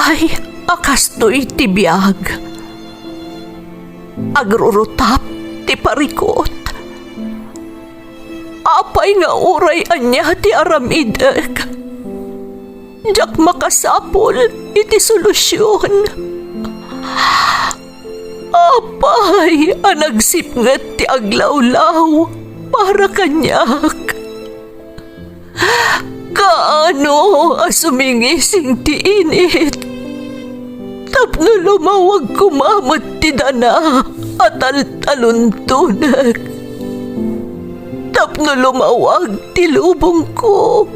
Apay, akastoy ti biyag. Agrurutap ti parikot. Apay nga uray anya ti aramidek. Jak makasapol iti solusyon. Apay, anagsipnget ti aglawlaw para kanyak. Kaano asumingising ti init? Tapno lumawag kumamot ti dana at taluntunak. Tapno lumawag ti lubong ko.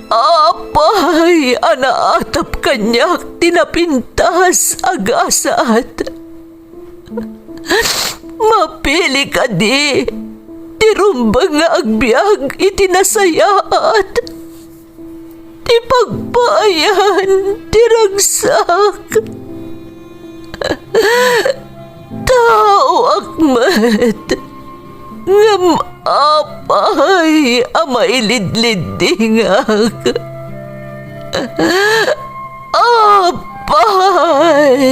Apay, anaatap kanyak tinapintas agasat. Mapili ka di, tirumbang nga agbyag itinasayaat. Ti pagbayan, tiragsak. Tao akmat, ngam apay, amailidlidingak. Apay.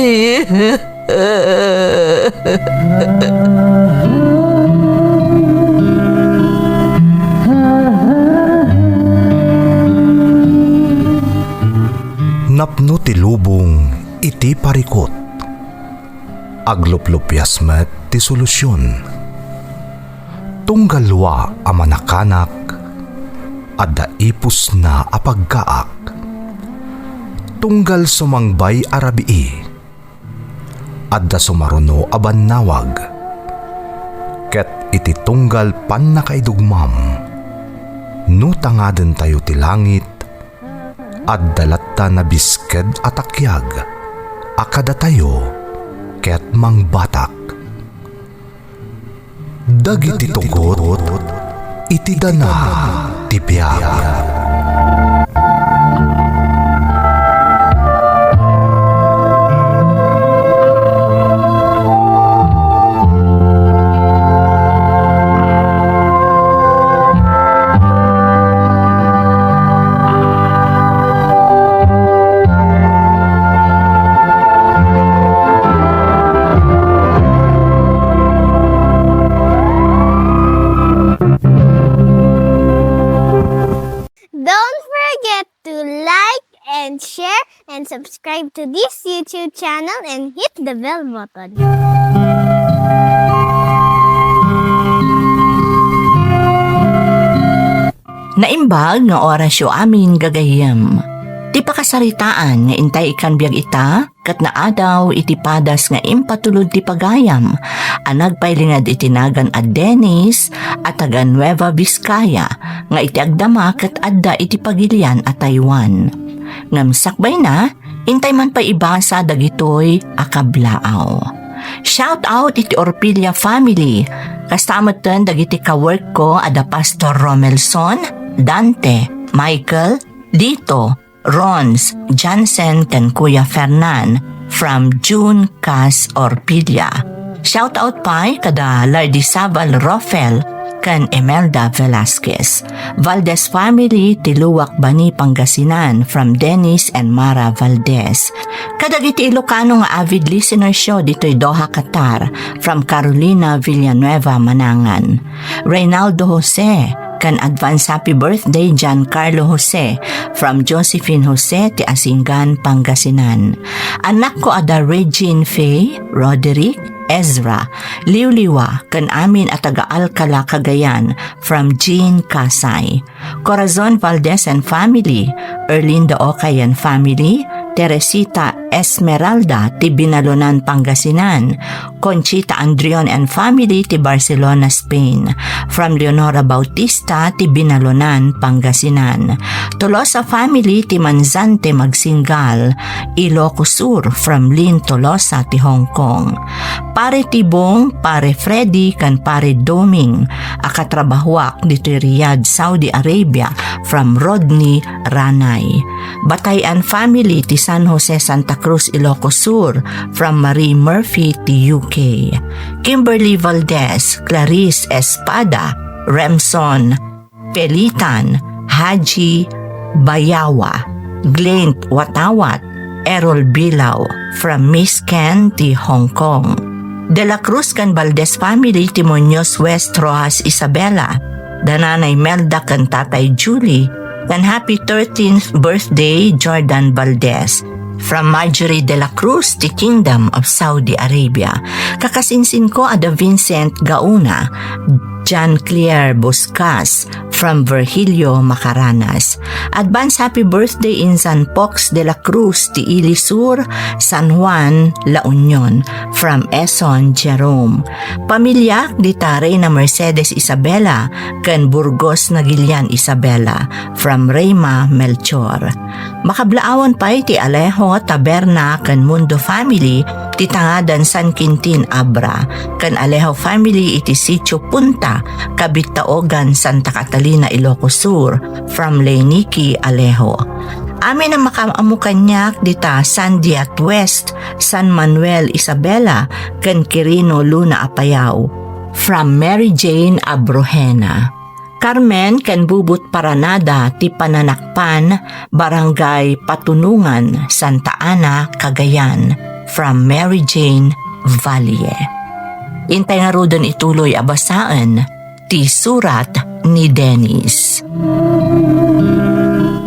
Napno ti lubong iti parikot. Agluplupyas met ti solusyon. Tunggalwa a manakanak, adda ipus na apagkaak. Tunggal sumangbay arabii, adda sumaruno a bannawag. Ket iti tunggal pan nakaidugmam, no tangaden tayo ti langit, adda latta na bisked atakyag, akada tayo ket mangbatak. Dagiti tugot, iti dana ti biyag. And subscribe to this YouTube channel and hit the bell button. Naimbag nga orasyo amin gagayem. Ti pakasaritaan nga intay ikan biyag ita, kat naadaw iti padas nga impatulod ti pagayam, anagpailingad itinagan a Dennis at taga Nueva Vizcaya, nga iti agdama kat adda iti pagilian a Taiwan. Ngamsakbay na, intay man pa ibasa dagitoy akablaaw. Shout out iti Orpilla family, kastamatan dagiti kawork ko ada Pastor Romelson, Dante, Michael, Dito, Rons, Jansen, ken Kuya Fernan from June Cas Orpilla. Shout out pa kada Lardisabal Rofel kan Emelda Velasquez. Valdez family Tiluwak Bani Pangasinan from Dennis and Mara Valdez. Kadagiti Ilocano nga avid listener show dito'y Doha, Qatar from Carolina Villanueva, Manangan. Reynaldo Jose kan advance happy birthday Giancarlo Jose from Josephine Jose ti Asingan, Pangasinan. Anak ko ada Regine Faye, Roderick, Ezra, Liwliwa kan amin at taga Alcala, Cagayan from Jean Kasay. Corazon Valdez and family, Erlinda Okay and family, Teresita Esmeralda ti Binalonan, Pangasinan, Conchita Andrion and family ti Barcelona, Spain, from Leonora Bautista ti Binalonan, Pangasinan, Tolosa family ti Manzante Magsingal, Ilocos Sur from Lynn Tolosa ti Hong Kong, pare Tibong, pare Freddy kan pare Doming, akatrabahuak dito Riyadh, Saudi Arabia from Rodney Ranay, Batayan family ti San Jose Santa Cruz, Ilocos Sur from Marie Murphy ti UK, Kimberly Valdez, Clarice Espada, Remson Pelitan, Haji Bayawa, Glint Watawat, Errol Bilao from Miss Ken ti Hong Kong. De la Cruz kan Valdez family ti Muñoz West Rojas Isabela. Dananay Melda kan Tatay Julie. Kan happy 13th birthday Jordan Valdez. From Marjorie de la Cruz ti Kingdom of Saudi Arabia. Kakasinsin ko ada Vincent Gauna. John Claire Buscas from Virgilio Macaranas. Advance happy birthday in San Pox de la Cruz, ti Ilisur, San Juan, La Union from Eson Jerome. Pamilya di Tare na Mercedes Isabela kan Burgos Nagilian Isabela from Reyma Melchor. Makablaawan pa ti Alejo Taberna kan Mundo family ti Tangadan San Quintin Abra kan Alejo family iti Sitio Punta Kabitaogan, Santa Catalina, Ilocos Sur from Leniki Alejo. Amin ang makaamukanyak dita Sandy at West, San Manuel Isabela, kan Quirino Luna Apayao from Mary Jane Abrojena. Carmen kan Bubut Paranada, ti Pananakpan, Barangay Patunungan, Santa Ana, Cagayan from Mary Jane Valle. Intay nga rodon ituloy abasaan ti surat ni Dennis.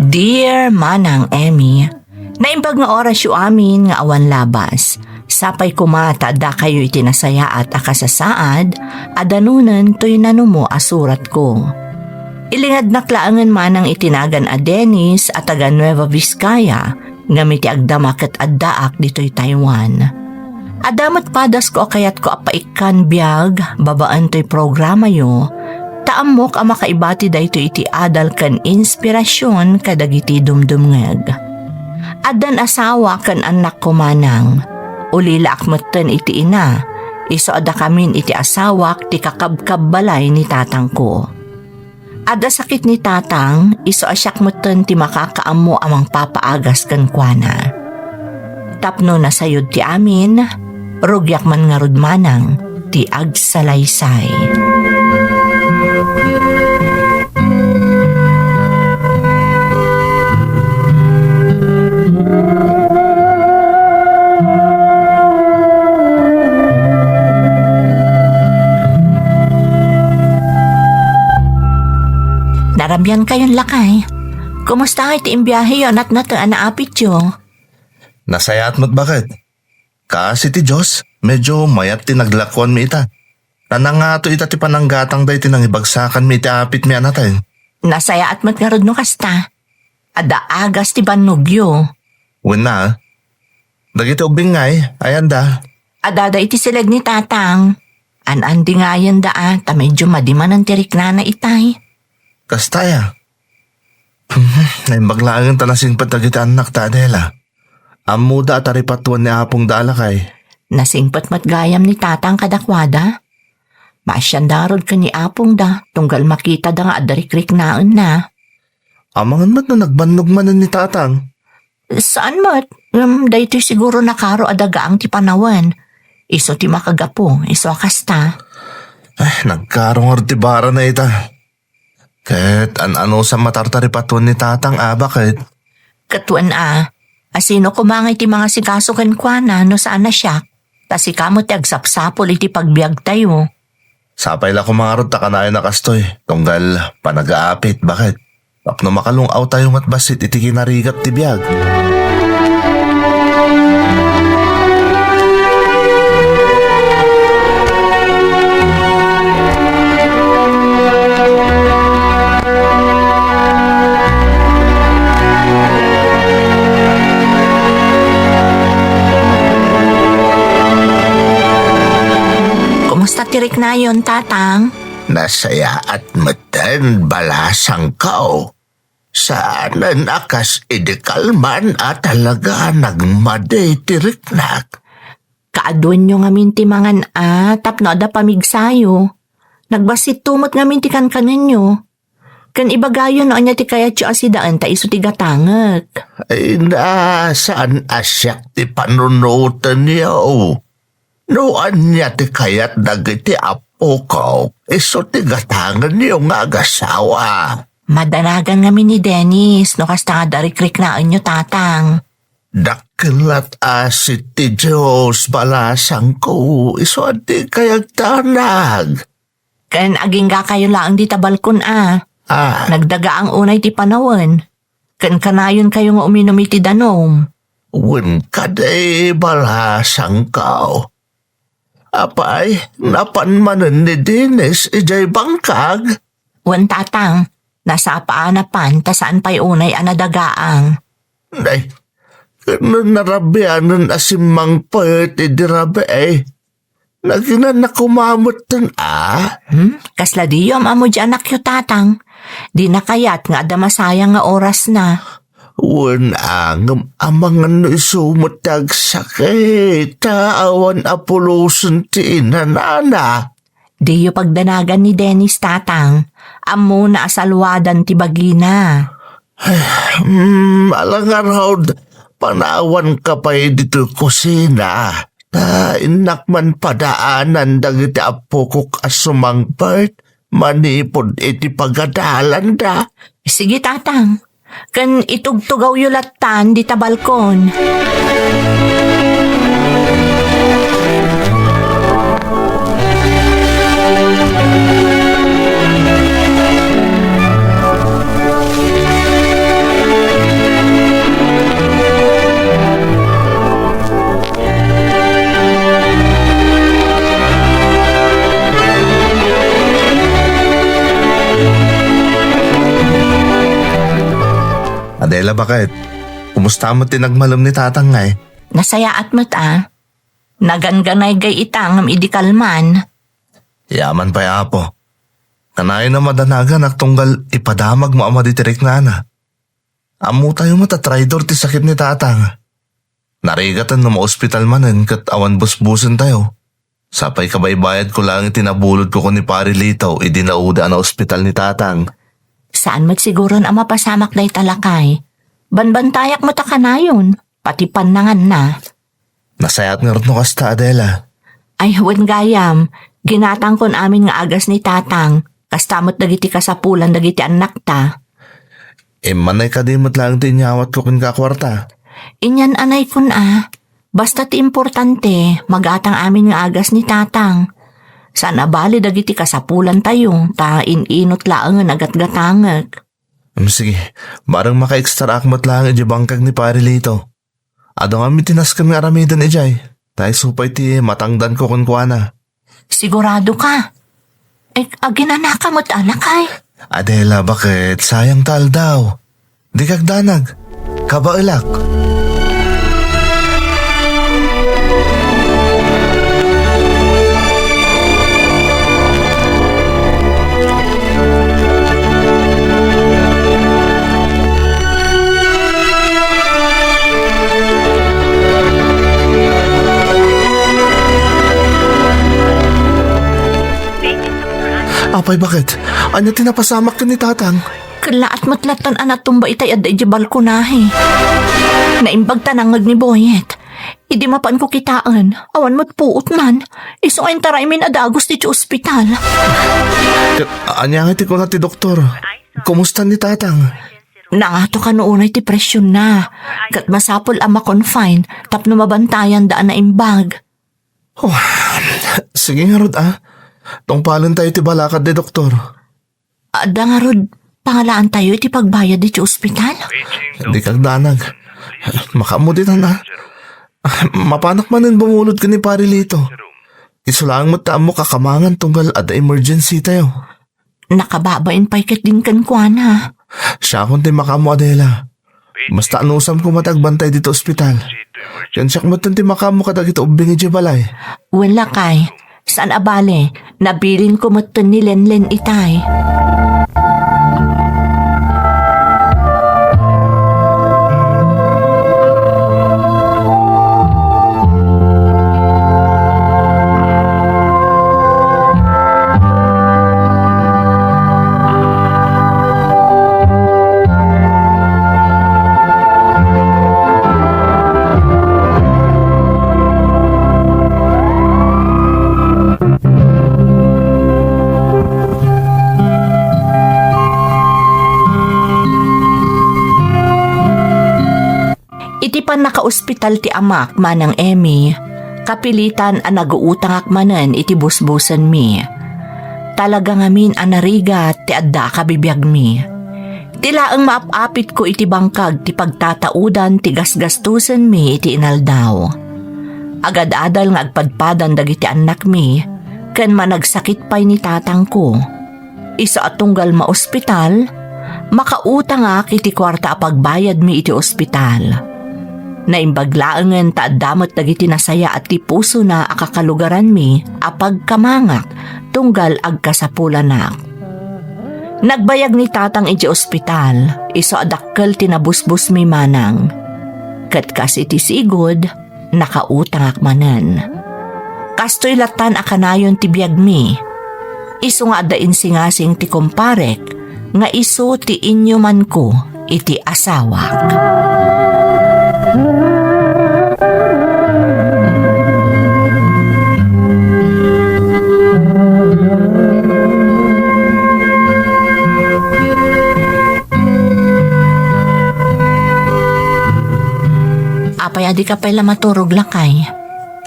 Dear Manang Emmy, naimbag nga oras yu amin nga awan labas. Sapay kumata da kayo itinasaya at akasasaad, adanunan to'y nanumo asurat ko. Ilingad naklaangan manang itinagan a Dennis at taga Nueva Vizcaya, ngamiti agdamak at addaak dito'y Taiwan. Adamat padas ko kayat ko apaikan biyag, babaan to'y programa yo, taamok ang makaibati dayto iti adal kan inspirasyon kadagiti dumdumngeg. Adan asawa kan anak ko manang, ulila akmatan iti ina, iso ada kamin iti asawak ti kakabkab balay ni tatang ko. Ada sakit ni tatang, iso asyakmatan ti makakaamo amang papaagas kan kuana. Tapno na sayod ti amin, rugyak man nga rudmanang ti agsalaysay. Narabyan kayon lakay. Kumusta iti imbiyahe yon at naapit yo? Nasayat mo't bakit? Kasi ti Diyos, medyo mayat ti naglakwan mi ita. Nanangato ita ti pananggatang day ti nang ibagsakan mi iti apit mi anatay. Nasaya at matngarod no kasta. Ada agas ti banugyo. Wala. Dagiti ubing ngay, ayan da. Adada iti silag ni tatang. An-andi nga yan ta medyo madiman ang tirik na itay. Kastaya. Naimbaglaangan talasin pat dagiti anak ta Adela. Amuda at aripatuan ni apong dalakay. Nasingpat matgayam ni tatang kadakwada. Maasyandarod ka ni apong da, tunggal makita da nga adarikrik naan na. Amangan mat na nagbanugmanan ni tatang. Saan mat? Dahito siguro nakaro adagaang ti panawan. Iso ti makagapo, iso kasta. Nagkarong artibara na ita. Kahit ano sa matartaripatuan ni tatang bakit? Katuan asino kumangay ti mga sikaso ken kuana no saan na siya. Tas ikamo ti agsapsapol iti pagbiag tayo. Sapay la kumarot ta kanayon na kastoy. Tunggal panag-aapit, bakit? Tapno makalungaw tayo matbasit iti kinarigat ti biyag. Tirik na yon, tatang. Nasaya at matan balasang kao. Saanan akas idikalman at talaga nagmaday tiriknak. Kaadun nyo ngamin ti mangan tapno da pamigsayo. Nagbasit tumot ngamin ti kankanan nyo. Kan ibagayo no anya ti kayat yo asidaan ta iso ti gatangak. Ay saan asyak ti panunutan niya Noan niya ti kayat dagiti apo ko, iso ti gatangan niyo nga agasawa. Madanagan kami ni Dennis no kasta nga darikrik na inyo tatang. Daklat asit ti Diyos balasang ko, iso di kayag tanag. Kan aging ka kayo lang di tabalkon Nagdaga ang unay ti panawan. Kan kanayon kayo nga uminom iti danom. Wen kaday balasang kao. Apay, napanmanan ni Dennis ijay bangkag. Wan tatang, nasa paanapan ta saan pa'y unay anadagaang. Nay, narabianan asimang payat idirabe Naginan na kumamot Kasla di yom amo di anak yo tatang. Di na kayat nga ada masayang nga oras na. Wen angam amangan no isumutag sakit. Taawan apulusun ti inanana. Di yo pagdanagan ni Dennis tatang. Amo na asalwadan ti bagina. Alangaraw, panawan ka pa dito kusina. Inakman padaanan dagiti apukok asumang part. Manipod iti pagadalan da. Sige tatang. Kan itugtugaw yu latan di ta balkon. Adela, bakit? Kumusta mo tinagmalom ni tatang nga Nasayaat mo't Naganganay gay itang ng idikalman. Yaman pa apo. Kanayon na madanagan tunggal ipadamag mo ama ditirik na. Amo tayo matatraidor ti sakit ni tatang. Narigatan na ma-ospital manen kat awan busbusan tayo. Sapay kabaybayad ko lang itinabulod ko ni Pari Litaw idinauda na ospital ni tatang. Saan mo't siguro na mapasamak day talakay? Banbantayak mo ta kanayon, pati panangan na. Nasayat nga rin no kasta, Adela. Ay huwag gayam, ginatang kon amin nga agas ni tatang, kastamot dagiti kasapulan dagiti anak ta. Manay kadimot lang tinyawat ko kin kakwarta. Inyan anay kun basta ti importante, magatang amin nga agas ni tatang. Sana bali dagiti kasapulan tayo, ta inot laangan agat-gatangag. Sige, barang maka-extra akmat lang bangkag ni Pari Lito. Ado nga mitinas kami aramidan ijay. Tayo supay ti matangdan ko kun kuana. Sigurado ka? Aginana ka mo't alakay. Adela, bakit? Sayang tal daw. Di kagdanag. Kabailak. Apay, bakit? Anya tinapasamak ka ni tatang? Kalaat matlatan anatumba itay aday jabal ko nahi. Naimbag tanangag ni Boyet. Idi mapan ko kitaan. Awan mo't puot man. Iso ang taray min adagos ti ospital. Anya nga ti ko na ti doktor. Kumusta ni tatang? Nangato ka noonay ti presyon na. Kat masapol ang makonfine. Tapno mabantayan daan na imbag. Sige nga Rod Tong palon tayo ti balakad de doktor. Ada nga Rod, pangalaan tayo iti pagbayad di ospital. Hindi kagdanag. Makamuditan Mapanak manin bumulod ka ni Pari Lito. Isulang mo mo kakamangan tunggal ada emergency tayo. Nakababain pa ikat din kan kuana. Siya kung ti makamu Adela. Basta anusam ko matagbantay dito ospital. Yan siya kumatan ti makamu kadag ito ubing iti balay. Wala kay. Saan abale, nabilin ko matun ni Lenlen itay. Apan naka-ospital ti amak manang Emmy, kapilitan ang nag-uutang akmanan iti busbusan mi. Talaga ngamin ang narigat ti adda kabibiyag mi. Tila ang maapapit ko iti bangkag ti pagtataudan ti gasgastusan mi iti inaldaw. Agad-adal nga agpadpadan dagiti anak mi, ken managsakit pay ni tatang ko. Isa atunggal ma-ospital, makautang ak iti kwarta a pagbayad mi iti ospital. Naimbaglaangan ta damot dagiti nasaya at ti puso na akakalugaran mi apag kamangak tunggal agkasapulanak. Nagbayag ni tatang iti ospital, iso adakkel tinabusbus mi manang. Kat kas iti sigod, nakautang akmanan. Kastoy latan akanayon ti biyag mi. Iso nga adain singasing ti komparek, nga iso ti inyo man ko iti asawak. Apay adi ka pala maturog lakay.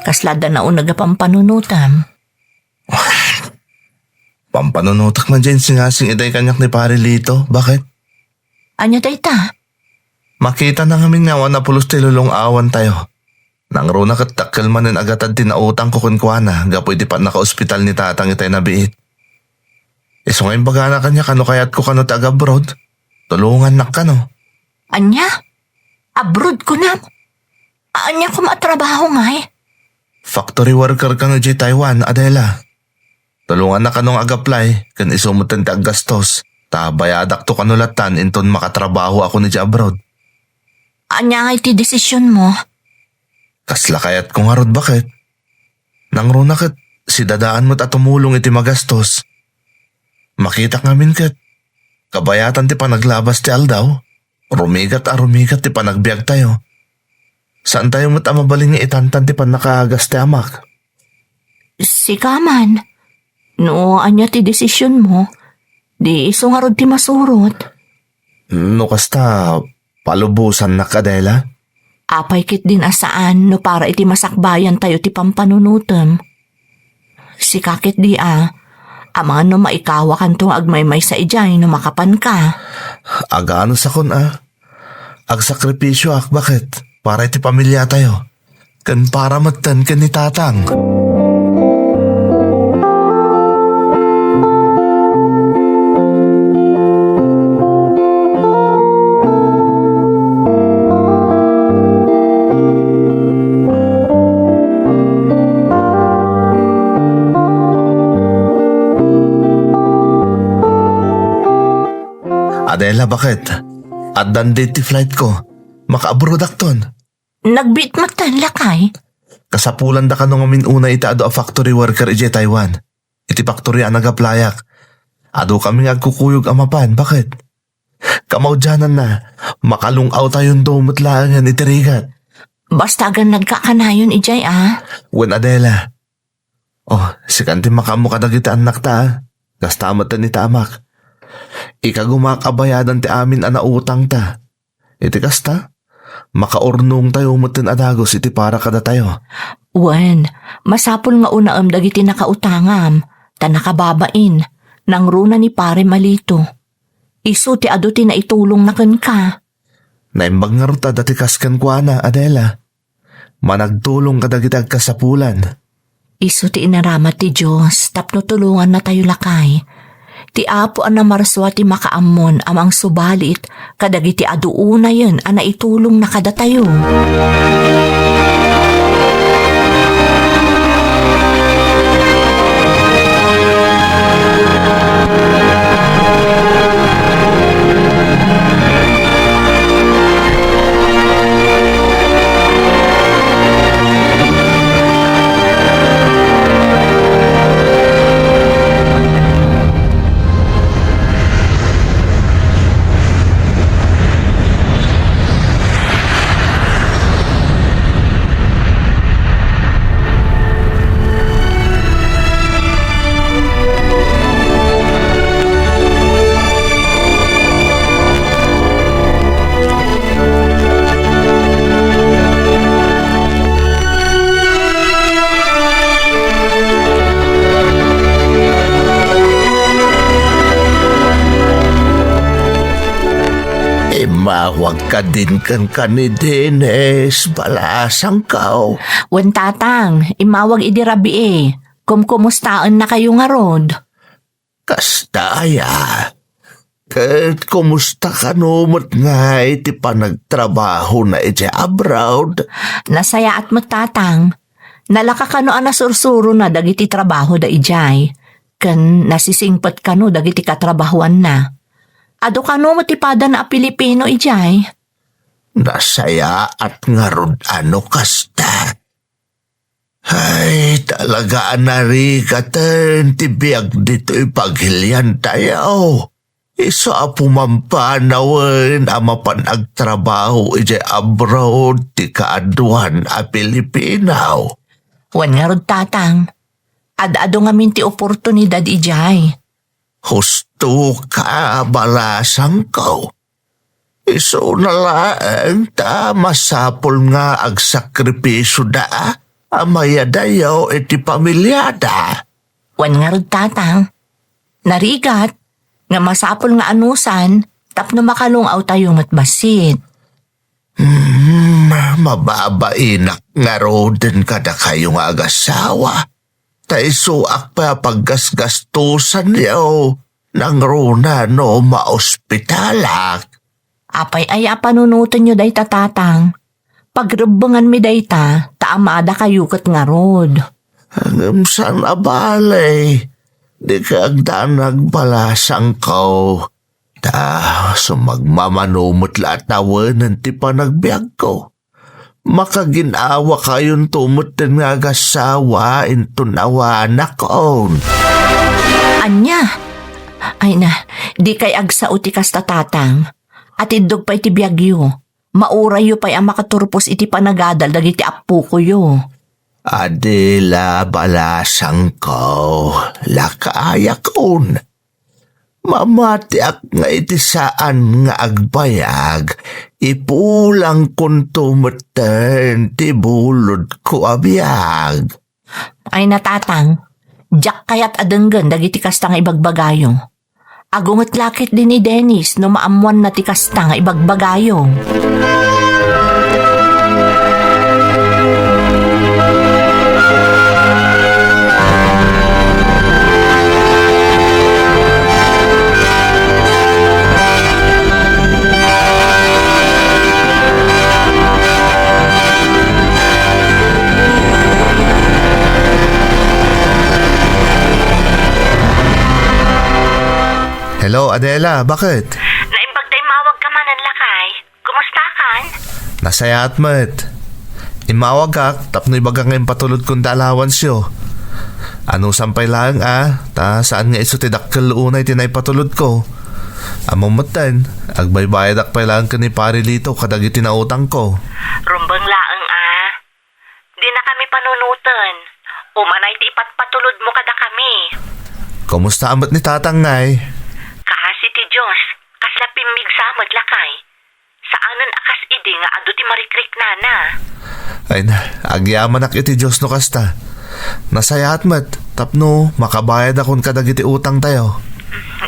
Kaslada na unaga pampanunutam. Pampanunutak man dyan singasing iday kanyak ni pare Lito. Bakit? Anya dayta? Makita na ngamin nga na pulos ti lulong awan tayo. Nang runa kat takkel manin agatad tinautang ko kunkwana, gapoy di pa naka-ospital ni tatang itay nabiit. Iso ngayon baga na kanya kano kaya't ko kano taga-abroad. Tulungan na kano. Anya? Abroad ko na. Anya ko matrabaho nga eh. Factory worker ka no di Taiwan, Adela. Tulungan na kanong ag-apply, kan isumutan ti aggastos. Tabayadak to kanulatan inton makatrabaho ako ni di abroad. Anya nga iti desisyon mo? Kasla kayat kong harod bakit? Nang runa kat, si dadaan mo't at tumulong iti magastos. Makita ngamin kat, kabayatan ti panaglabas ti aldaw. Rumigat ti panagbiag tayo. Saan tayo mo't amabaling nga itantan ti panakagas ti amak? Sikaman. No, anya ti desisyon mo? Di iso nga rod ti masurot. No kasta, palubusan na Adela? Apay kit din asaan no para iti masakbayan tayo ti pampanunutem. Si kakit di amangan no maikawa kanto agmaymay sa ijay no makapan ka. Agano sa kun agsakripisyo ak bakit? Para iti pamilya tayo. Kan para matan kan ni tatang. Adela, bakit? At dandate ti flight ko. Maka-abroad akton. Nagbit matan lakay. Kasapulan da ka nung amin una ita ado a factory worker ije Taiwan. Iti factory ang nagaplayak. Ado kami agkukuyog amapan, bakit? Kamaudyanan na, makalungaw tayong dumutlangan iti rigat. Basta gan nagkakanayon ijay Wen Adela. Oh, si kanti makamu kadagiti anak ta. Kastamat ni tamak. Ikagumakabayadan ti amin anautang ta. Iti kasta, makaurnong tayo mutin adagos iti para kada tayo. Wen, masapul nga unaam dagiti nakautangam, ta nakababain, nang runa ni pare malito. Isu ti adu ti naitulong na ken ka. Naimbag nga ruta dati kaskan kwa na, Adela. Managtulong kadagiti agkasapulan. Isu ti inaramat ti Diyos, tapno tulungan na tayo lakay. Ti apo ang namarswa ti makaamon amang subalit, kadagiti aduuna yun ang naitulong na kada tayo. Mawag ka din kan ni Dennis, balasang kao. Wan tatang, imawag idirabi Kumumustaan na kayo nga rod? Kastaya. Kat kumusta ka numot nga iti panagtrabaho na iti abroad? Nasaya at matatang. Nalaka kano ang nasursuro na dagiti trabaho da ijay. Kan nasisingpat kano dagiti katrabahuan na. Ado kano matipada na a Pilipino ijay? Nasaya at nga rod ano kasta. Ay, talagaan na rin katan tibiyag dito ipaghilyan tayo. Iso a pumampanawan ama panagtrabaho iti abroad ti kaaduan a Pilipinaw. Wan nga rod tatang. Ad-ado nga minti oportunidad ijay. Husto ka balasang ko. Iso na lang ta masapol nga agsakripisyo da amaya dayaw iti pamilyada. Wan nga rod tatang. Narigat. Nga masapol nga anusan, tapno makalungaw tayo matbasit. Mababainak nga roden kada kayo nga agasawa. Taisuak pa paggasgastusan niyo nang runa no maospitalak. Apay aya panunutan nyo day tatatang. Pagrebangan mi day taamada kayo kat nga rod. Hanggang saan abalay? Di ka agdanag balasang ko. Sumagmamanumot latawanan ti panagbiag ko. Makaginawa kayon tumot din nga gasawa intunawa na kon. Anya? Ay na, di kay agsao ti kas tatatang. At idog pa iti biyagyo. Maurayo pa'y ang makaturpos iti panagadal dagiti apu ko yo. Adela balasang ko, lakaaya kon. Mamatiak nga iti saan nga agbayag, ipulang kun tumeten ti bulod ko abiyag. Ay natatang, jak kayat adenggan dagiti kasta nga ibagbagayo. Agungot lakit din ni Dennis no maamuan na ti kasta nga ibagbagayo. Hello, Adela, bakit? Naimbag tayo mawag ka man ang lakay. Kumusta kan? Nasaya at mat. Imawag ka, tapno ibaga ngayon patulod kong dalawan siyo. Ano sampay lang ta saan nga iso ti dakkel unay tinay patulod ko. Among matan, agbaybayad akpay lang ka ni pari lito kadag itinautang ko. Rumbang laang Di na kami panunutan. Umanay ti ipatpatulod mo kada kami. Kumusta amat ni tatang ngay? Kahasi ti Diyos, kasla pimmig samad lakay. Saanan akas idi nga ado ti marikrik nana. Ay na, agyaman ak iti Diyos no kasta. Nasaya at mat, tapno makabayad akong kadag iti utang tayo.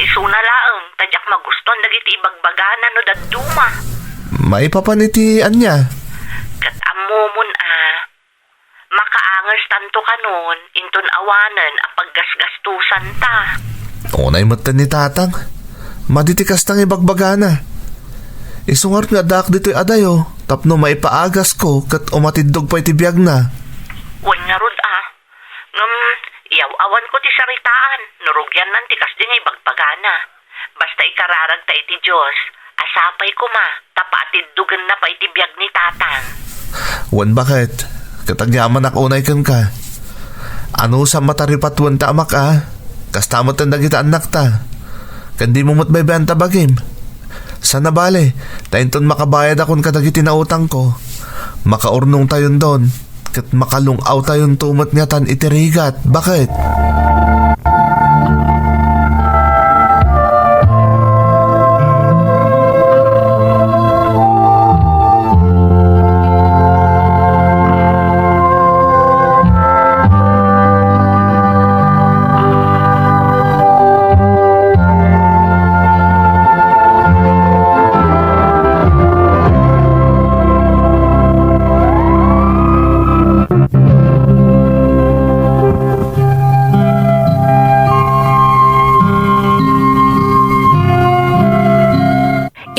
Isuna laang, tadyak maguston dagiti ibagbagana no dadduma. Maipapanitian niya. Kat amumon makaangers tanto kanon, inton awanan a paggasgastusan ta. Unay matan ni tatang. Maditikas tang ibagbagana. Isungar nga dak dito'y adayo, tapno maipaagas ko kat umatidog pa itibiyag na. Wan nga rod iyaw-awan ko ti saritaan, nurugyan nan tikas din ibagbagana. Basta ikararag ta iti Diyos, asapay ko tapaatiddugan na pa itibiyag ni tatang. Wan bakit? Katagyaman ak unay kan ka. Ano sa mataripatuan ta amak Kastamot ang dagita anak ta. Kandi mo matbaybenta bagim. Sana bale, tainton makabayad akong kadagiti na utang ko. Makaurnong tayon doon. Kat makalungaw tayon tumat nga tan itirigat. Bakit?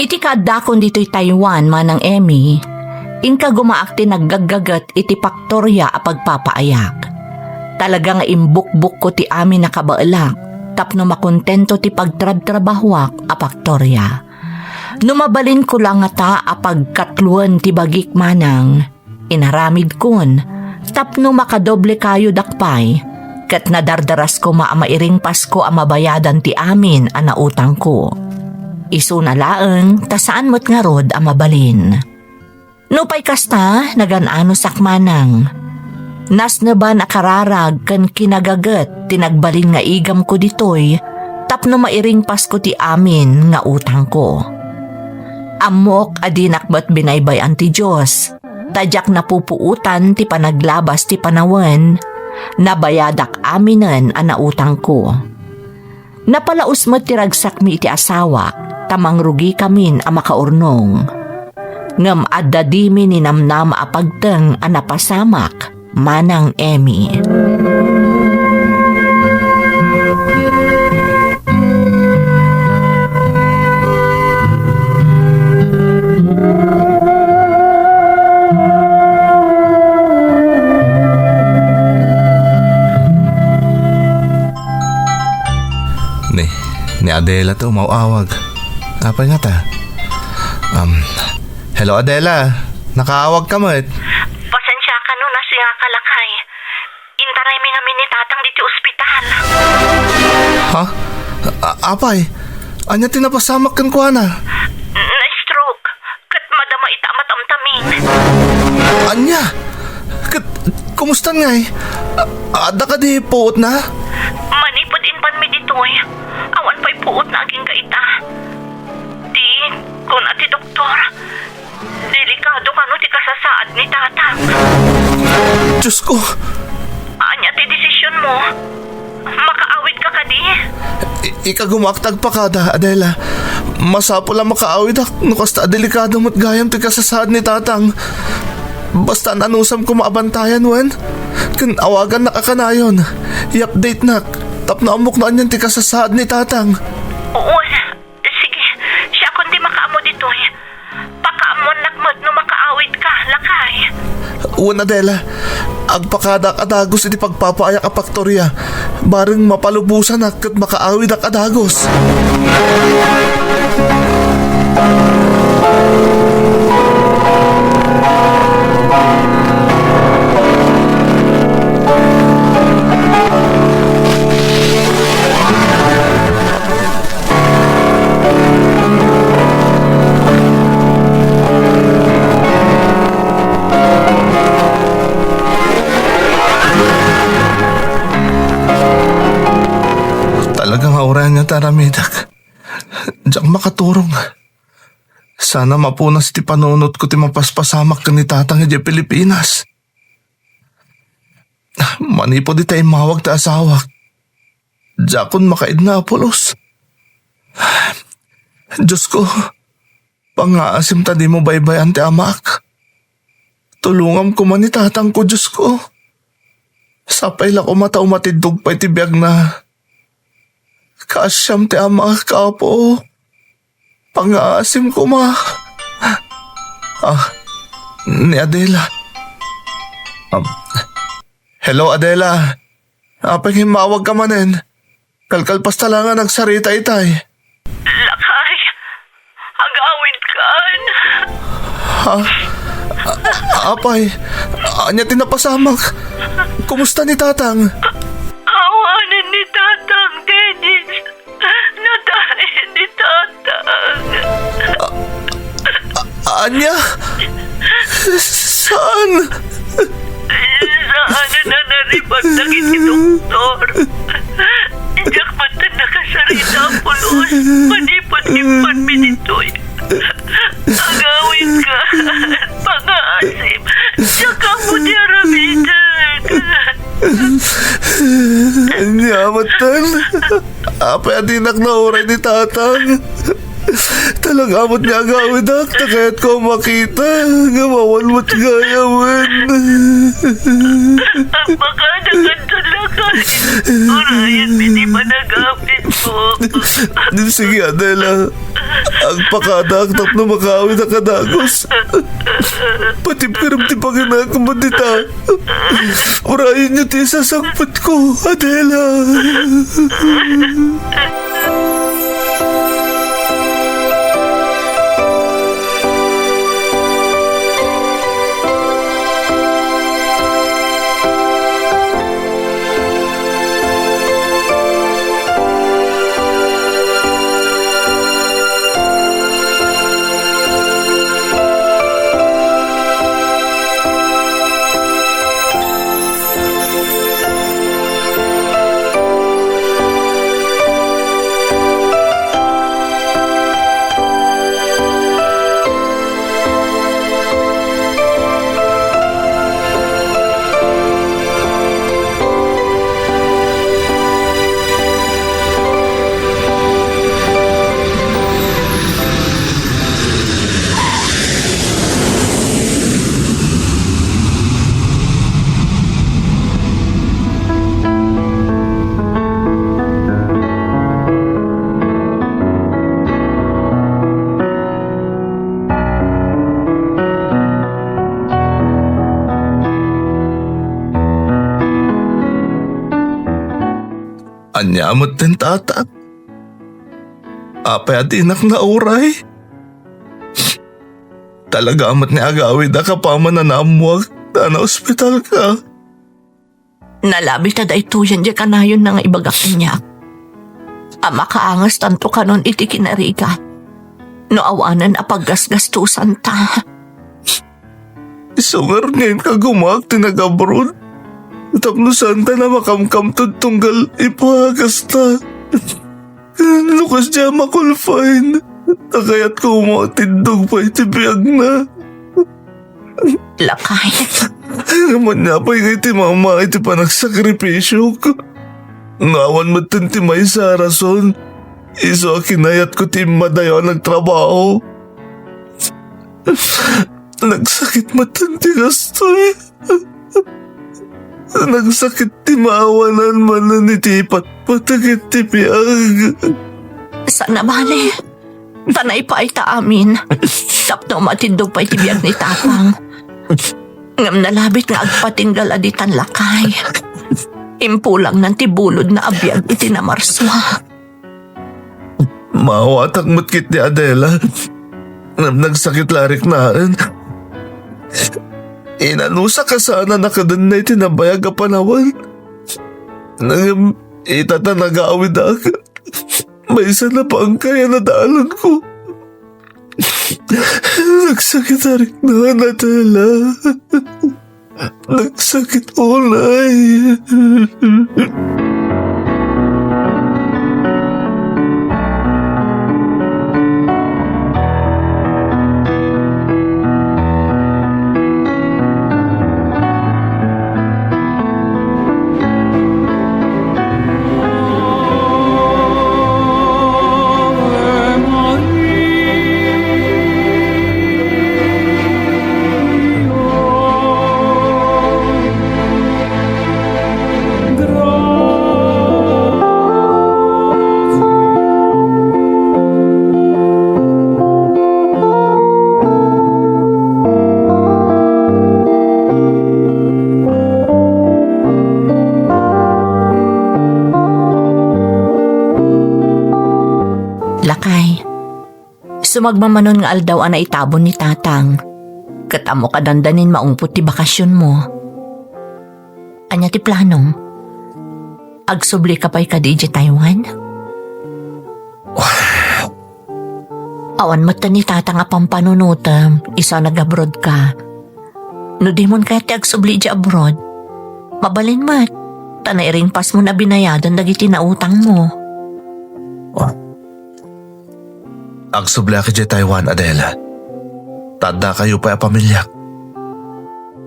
Iti kaadakon dito'y Taiwan manang Emmy, ingka gumaakti naggagagat iti paktorya a pagpapaayak. Talaga nga imbukbuk ko ti amin nakabaalak, tapno makontento ti pagtrab-trabahwak a paktorya. Numabalin ko lang nga ta a pagkatluan ti bagik manang, inaramid kun, tapno makadoble kayo dakpay, kat nadardaras ko maamairing Pasko a mabayadan ti amin a nautang ko. Isu na laeng, tasaan mo't nga rod a mabalin. Nupay kasta, naganano sakmanang. Nas na ba nakararag kan kinagagat, tinagbalin nga igam ko ditoy, tapno mairing Pasko ti amin nga utang ko. Amok adinak ba't binaybayan ti Diyos, tadyak napupuutan ti panaglabas ti panawan, nabayadak aminan a nautang ko. Napalaus mo ti ragsak mi iti asawa, tamang rugi kamin a makaurnong. Ngam addadimi ni namnam a pagteng a napasamak, manang Emmy. Ni Adela to, mauawag. Apa nga ta? Hello Adela, nakaawag ka mo. Pasensya ka no, nasi nga kalakay. Intaray mi nga ni tatang dito ospital. Ha? Apay, anya tinapasamak kan kuha na? Na-stroke, kat madama ita matamtamin. Anya? Kumusta nga eh? Ada ka di puot na? Manipod inpan mi ditoy. Awan pa'y puot na aging kaita. Di, kun ati doktor, delikado ka no ti kasasaad ni tatang. Diyos ko, Anya ti desisyon mo. Makaawit ka ka di. ikagumaktag pa kada, Adela. Masapo lang makaawid no kasta delikado mo't gayam ti kasasaad ni tatang. Basta nanusam ko maabantayan, wen. Kan awagan na kakanayon. I-update nak. Tap na amok na anyan ti kasasaad ni tatang. Oo, sige. Siya kundi makaamo ditoy. Pakaamon nakmat no makaawit ka, lakay. Uwan, Adela. Agpakadak adagos iti pagpapaayak a paktorya. Baring mapalubusan ak kat makaawid ak adagos. Talagang aurahan niya taramidak. Diyak makaturong. Sana mapunas ti panunot ko ti mapaspasamak ka ni tatang iti Pilipinas. Manipo di tayo mawag ta asawak. Diyakon makaid na apulos. Diyos ko, pangaasim ta di mo baybayan ti amak. Tulungam ko man ni tatang ko, Diyos ko. Sapay lang ko matao matidog pa iti biyag na. Kasyam ti ama kapo. Pangaasim ko ma. Ni Adela. Hello Adela. Apang himawag ka manin. Kalkalpas talangan nagsarita itay. Lakay, agawin kan. Ha? Apay, anya tinapasamak. Kumusta ni tatang? Awanan ni tatang, Dennis. Natahin ni tatang. Anya? Saan? Saan na naribag na kiti doktor? Diyak matan nakasarita pulos. Panipot-ipon minitoy. Agawin ka. Pang-aasim. Tsaka mo di aramidan. Nyamatan. Apa adinak na oray ni tatang. Talaga mo't niya agawin ak. Takayat ko makita. Gawawan mo't gayawin. Ang baka nakantalakan. Urayan, hindi pa nagapit mo. Sige Adela. agpakadaktak na makawin na kadagos. Patip ka rin ti paginakamad dita. Urayin niyo ti sasangpat ko, Adela. Anyamot din tata. Apay at inak na uray. Talaga amat ni agawid na kapaman na namuwag na ospital ka. Nalabi ta da ito yan di kanayon na nga ibagak niya. Ama kaangas tanto kanon iti kinariga. No awanan a paggasgastusan ta. Isungar ngayon ka gumag tinagabrood. Tapno santa na makamkam tunggal ipahagas ta. Lukas dya makulfain. Nakayat ko umatindog pa itibiyag na. Lakay. Naman niya pa yung iti mama iti panagsakripisyo ko. Ngawan mo tintimay sa rason. Iso kinayat ko ti madayo nagtrabaho. Nagsakit matanti gasto eh. Nagsakit ti maawanan man na nitipat patagit ti piag. Sana bale. Tanay pa ita amin. Tapno matindog pa itibiyag ni Tatang. Ngam nalabit nga agpatinggal aditan lakay. Impulang ng tibulod na abiyag iti na marswa. Mawatak matkit ni Adela. Nagsakit larik na rin. Inanusa ka sana nakadan na itinabayag a panawan. Itata nag-aawid ako. May isa na pa ang kaya na daalan ko. Nagsakit harik na Adela. Nagsakit ulay. Sumagmamanon nga aldaw ana itabon ni Tatang. Katamo kadandanin maungput ti bakasyon mo. Anya ti planong? Agsubli ka pa'y ka DJ Taiwan? Awan mo ni Tatang nga pampanunuta, isa nag-abroad ka. No di mon kaya ti agsubli di abroad. Mabalin mat, tanay ring pas mo na binayadan dagiti na utang mo. Agsubli ka di Taiwan, Adela. Tadda kayo pa pamilyak.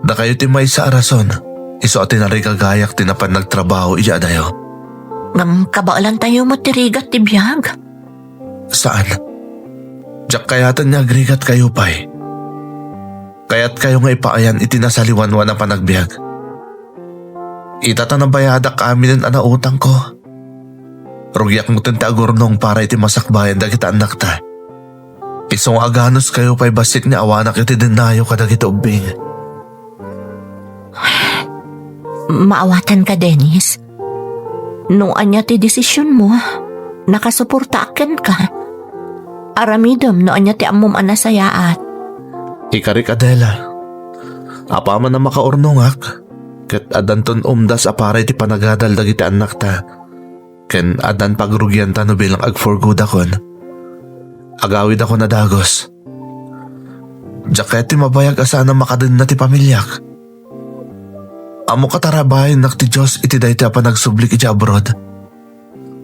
Da kayo ti may sa arason. Iso atin na kagayak tinapan nagtrabaho iya dayo. Ngam kabaalan tayo mo tirigat ti biyag. Saan? Diyak kayatan niya agrigat kayo pa'y. Kaya't kayo nga ipaayan itinasaliwanwan ang panagbiag. Itata na bayadak amin ang anautang ko. Rugyak mo tinta agurnong para iti masakbayan dagita anak ta. Isong aganos kayo pa'y basit ni awanak iti denayo kadagiti ubing. Maawatan ka, Dennis. Nung anya ti desisyon mo, nakasuporta akin ka. Aramidom no anya ti ammom anasayaat. Ikarik Adela. Apa man na makaurnongak. Ket adanton umdas aparay ti panagadal dagiti anak ta. Ken adan pagrugyan ta no bilang agforgood akon. Agawid ako na dagos. Jaket ti mabayag asana makadin na ti pamilyak. Amo katarabahin nak ti Diyos iti dahi ti apa nagsublik iti abroad.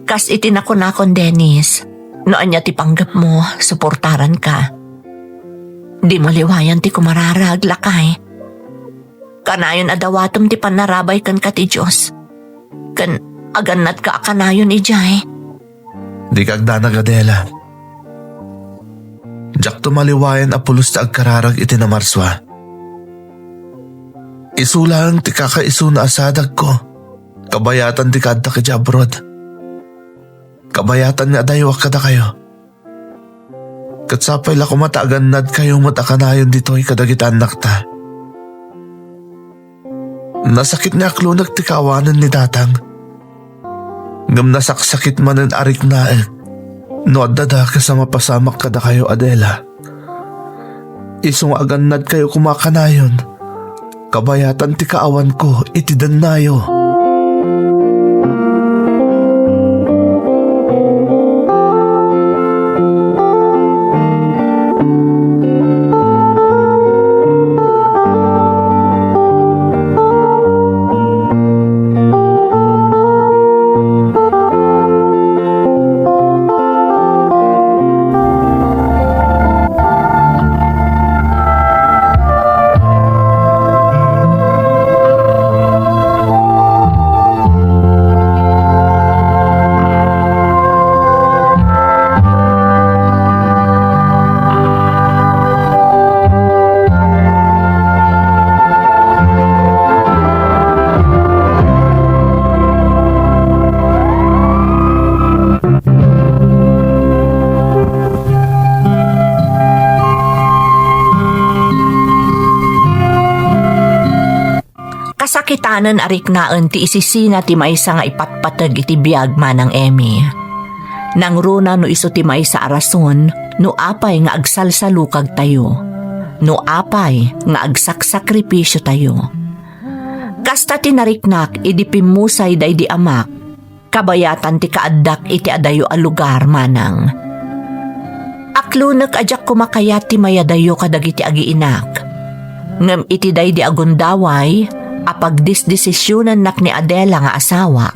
Kas itinakon-nakon, Dennis. No anya ti panggap mo, suportaran ka. Di maliwayan ti kumararag lakay. Kanayon adawatom ti panarabay kan ka ti Diyos. Kan aganat ka akanayon ijay. Di kagdanag Adela. Jak tumaliwayan apulos ti agkararag iti namarswa. Isulang ti kakaiso na asadag ko. Kabayatan ti kadta ki abroad. Kabayatan nga daywak kada kayo. Katsapay la kumataagan nad kayo matakanayon dito'y kadagitan nakta. Nasakit niya klunag ti kawanan ni datang. Ngam nasaksakit man ang arik na no adada kasama pasamak kada kayo Adela. Isong agan nad kayo kumakanayon. Kabayatan ti kaawan ko iti danayo. Kasakitanan arik naan ti isisina ti maysa nga ipatpatag iti biyag manang Emmy. Nang runa no iso ti maysa arason no apay nga agsalsalukag tayo. No apay nga agsaksakripisyo tayo. Kasta tinariknak idi pimusay da idi amak. Kabayatan ti kaaddak iti adayo a lugar manang. Aklunak ajak kumakayat ti mayadayo kadagiti agiinak. Ngem iti day di agundaway apag disdesisyonan nak ni Adela nga asawa.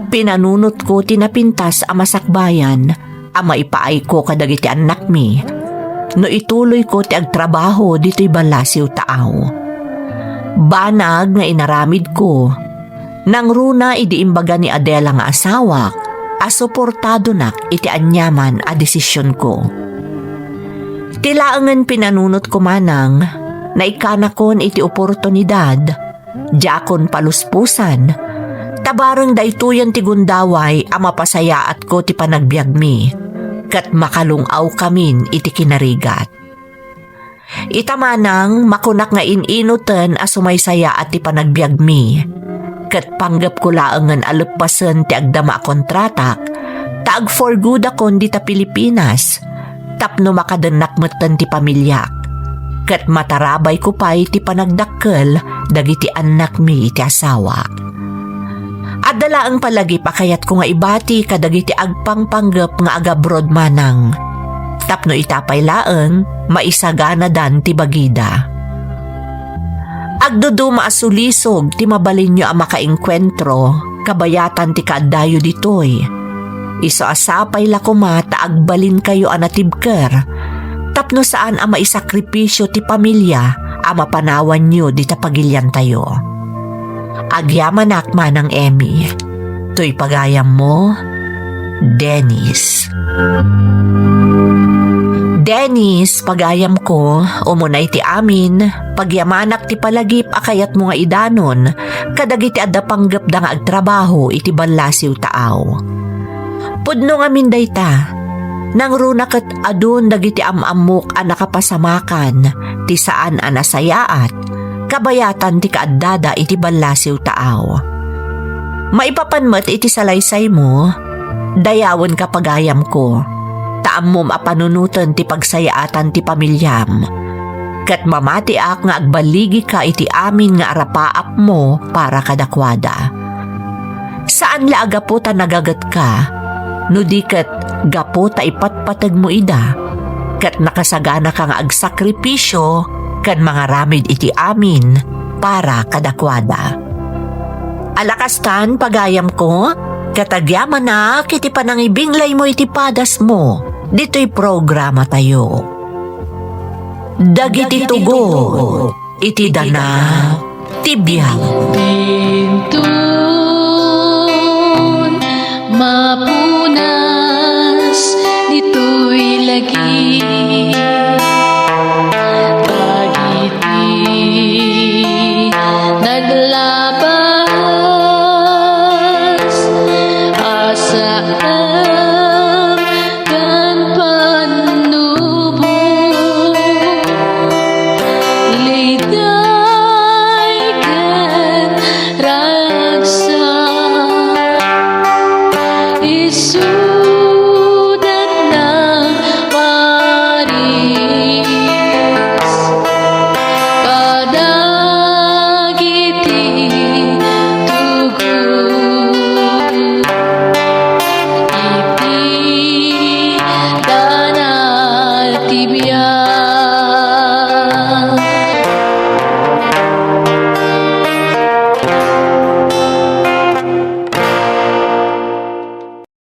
Pinanunot ko tinapintas a masakbayan a maipaay ko kadagiti anak mi. No ituloy ko ti agtrabaho dito'y balasiw taaw. Banag nga inaramid ko. Nang runa idiimbaga ni Adela nga asawa a suportado nak iti anyaman a desisyon ko. Tilaangan pinanunot ko manang na ikanakon iti oportunidad. Jakon paluspusan, tabarang daytoyan ti gundaway a mapasayaat ko ti panagbiag mi, kat makalungaw kamin iti kinarigat. Itamanang makunak nga ininutan a sumaysaya at ti panagbiag mi, kat panggap ko laangan alagpasan ti agdama kontratak, taag for good akon di ta Pilipinas, tapno makadanak matan ti pamilyak. Kat matarabay ko pa'y ti panagdakkel dagiti anak mi iti asawa. Adala ang palagi pakayat ko nga ibati kadagiti agpangpanggap nga agabroad manang. Tapno itapay laeng maisagana dan ti bagida. Agdudu maasulisog ti mabalin nyo ang makainkwentro kabayatan ti kaadayo ditoy. Iso asapay la kumata agbalin kayo anatibker. Tapno saan ang maisakripisyo ti pamilya ang mapanawan nyo di tapagilyan tayo. Agyaman manang Emmy, to'y pagayam mo, Dennis. Dennis, pagayam ko, umunay ti amin, pagyamanak ti palagip akayat mo nga idanon, kadagiti adda panggap da nga agtrabaho iti balasiw taaw. Pudno nga minday ta, Nang runa kat adun dagiti amamok ang nakapasamakan, ti saan ang nasayaat, kabayatan ti kaaddada iti balasiw taaw. Maipapanmat iti salaysay mo, dayawan ka pagayam ko, taam apanunutan ti pagsayaatan ti pamilyam, kat mamati ak nga agbaligi ka iti amin nga arapaap mo para kadakwada. Saan la agapo ta nagagat ka, no di kat gapo ta ipatpatag mo ida, kat nakasagana ka nga agsakripisyo kan mga ramid iti amin para kadakwada. Alakastan pagayam ko, katagyaman na kiti panangibinglay mo iti padas mo, dito'y programa tayo. Dagiti tugo, iti dana, tibiyang. Pintun,